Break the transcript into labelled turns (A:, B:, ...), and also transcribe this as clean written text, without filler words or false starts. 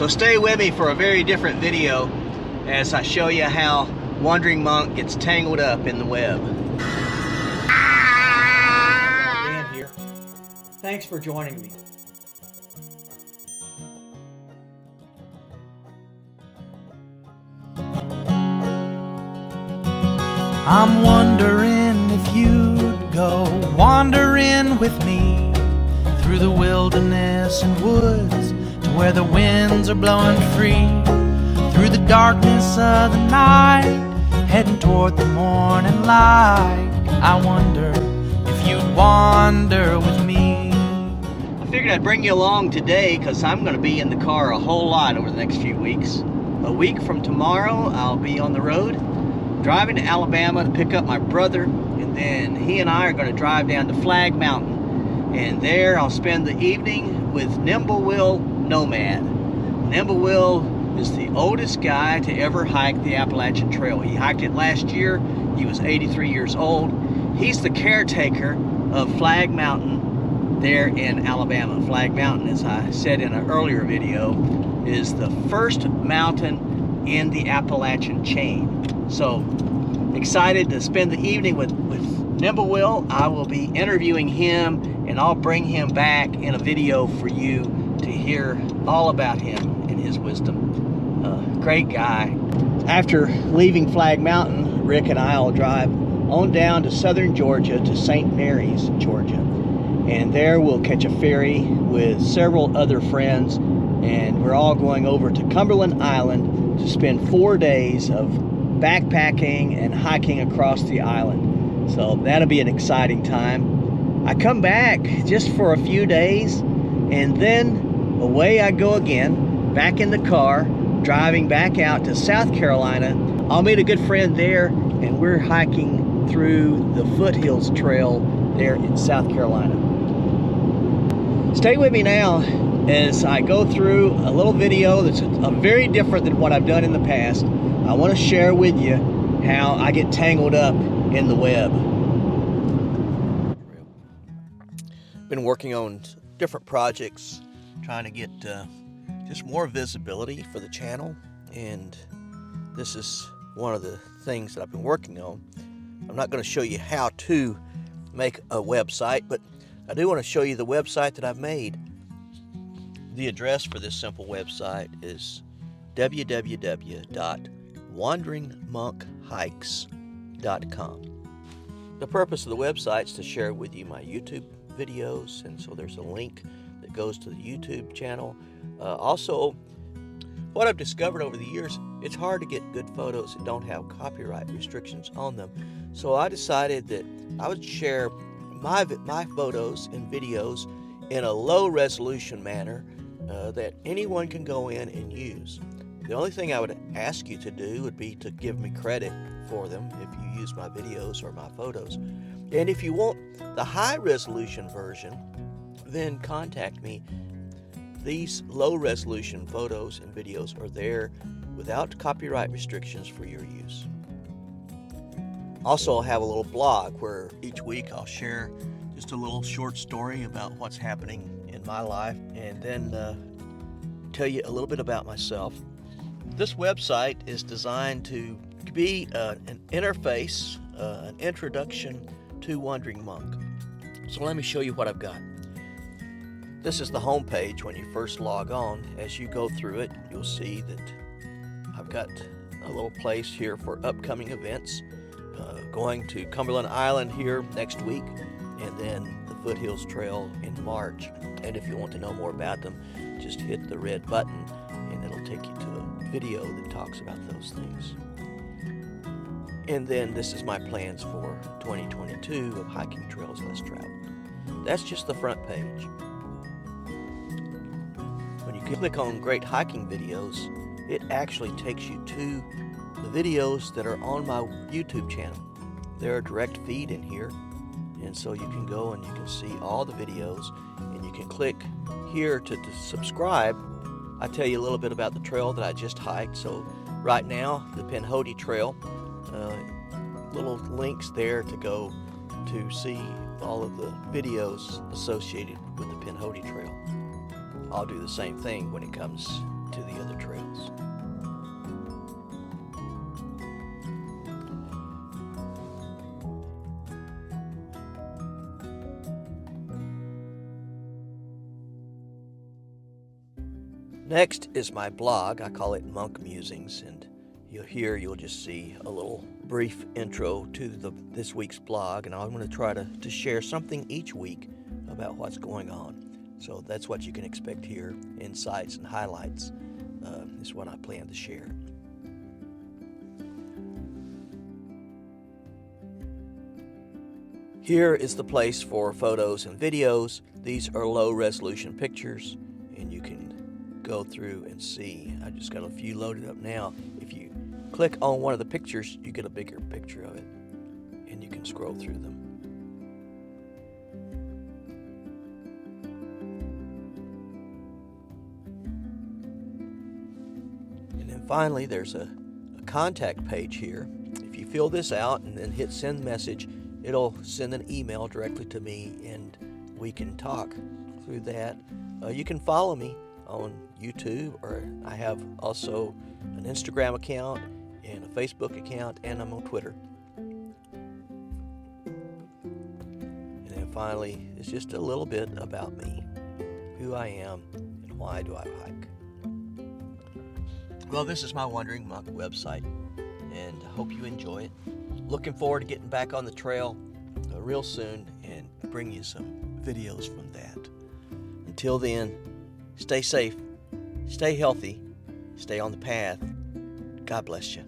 A: So stay with me for a very different video as I show you how Wandering Monk gets tangled up in the web.
B: Dan here. Thanks for joining me.
C: I'm wondering if you'd go wandering with me through the wilderness and woods to where the winds are blowing free, through the darkness of the night, heading toward the morning light. I wonder if you'd wander with me.
A: I figured I'd bring you along today because I'm going to be in the car a whole lot over the next few weeks. A week from tomorrow, I'll be on the road driving to Alabama to pick up my brother, and then he and I are going to drive down to Flag Mountain, and there I'll spend the evening with Nimblewell Nomad. Nimblewell is the oldest guy to ever hike the Appalachian Trail. He hiked it last year. He was 83 years old. He's the caretaker of Flag Mountain there in Alabama. Flag Mountain, as I said in an earlier video, is the first mountain in the Appalachian chain. So excited to spend the evening with Nimblewell. I will be interviewing him, and I'll bring him back in a video for you to hear all about him and his wisdom. Great guy. After leaving Flag Mountain, Rick and I will drive on down to southern Georgia to St. Mary's, Georgia. And there we'll catch a ferry with several other friends, and we're all going over to Cumberland Island to spend 4 days of backpacking and hiking across the island. So that'll be an exciting time. I come back just for a few days, and then away I go again, back in the car, driving back out to South Carolina. I'll meet a good friend there, and we're hiking through the Foothills Trail there in South Carolina. Stay with me now as I go through a little video that's very different than what I've done in the past. I want to share with you how I get tangled up in the web. Been working on different projects, trying to get just more visibility for the channel, and this is one of the things that I've been working on. I'm not going to show you how to make a website, but I do want to show you the website that I've made. The address for this simple website is www.wanderingmonkhikes.com. The purpose of the website is to share with you my YouTube videos, and so there's a link that goes to the YouTube channel. Also, what I've discovered over the years, it's hard to get good photos that don't have copyright restrictions on them. So I decided that I would share my photos and videos in a low resolution manner that anyone can go in and use. The only thing I would ask you to do would be to give me credit for them if you use my videos or my photos. And if you want the high resolution version, then contact me. These low resolution photos and videos are there without copyright restrictions for your use. Also, I'll have a little blog where each week I'll share just a little short story about what's happening in my life, and then tell you a little bit about myself. This website is designed to be an interface, an introduction to Wandering Monk. So let me show you what I've got. This is the home page when you first log on. As you go through it, you'll see that I've got a little place here for upcoming events. Going to Cumberland Island here next week, and then the Foothills Trail in March. And if you want to know more about them, just hit the red button and it'll take you to a video that talks about those things. And then this is my plans for 2022 of hiking trails less traveled. That's just the front page. When you click on great hiking videos, it actually takes you to the videos that are on my YouTube channel. They're a direct feed in here, and so you can go and you can see all the videos, and you can click here to subscribe. I tell you a little bit about the trail that I just hiked. So right now, the Pinhoti Trail, little links there to go to see all of the videos associated with the Pinhoti Trail. I'll do the same thing when it comes to the other trails. Next is my blog. I call it Monk Musings, and you'll just see a little brief intro to this week's blog, and I'm going to try to share something each week about what's going on. So that's what you can expect here. Insights and highlights is what I plan to share. Here is the place for photos and videos. These are low resolution pictures, and you can go through and see. I just got a few loaded up now. If you click on one of the pictures, you get a bigger picture of it, and you can scroll through them. And then finally, there's a contact page here. If you fill this out and then hit send message, it'll send an email directly to me, and we can talk through that. You can follow me on YouTube, or I have also an Instagram account and a Facebook account, and I'm on Twitter. And then finally, it's just a little bit about me, who I am, and why do I hike. Well, this is my Wandering Monk website, and I hope you enjoy it. Looking forward to getting back on the trail real soon and bring you some videos from that. Until then, stay safe, stay healthy, stay on the path. God bless you.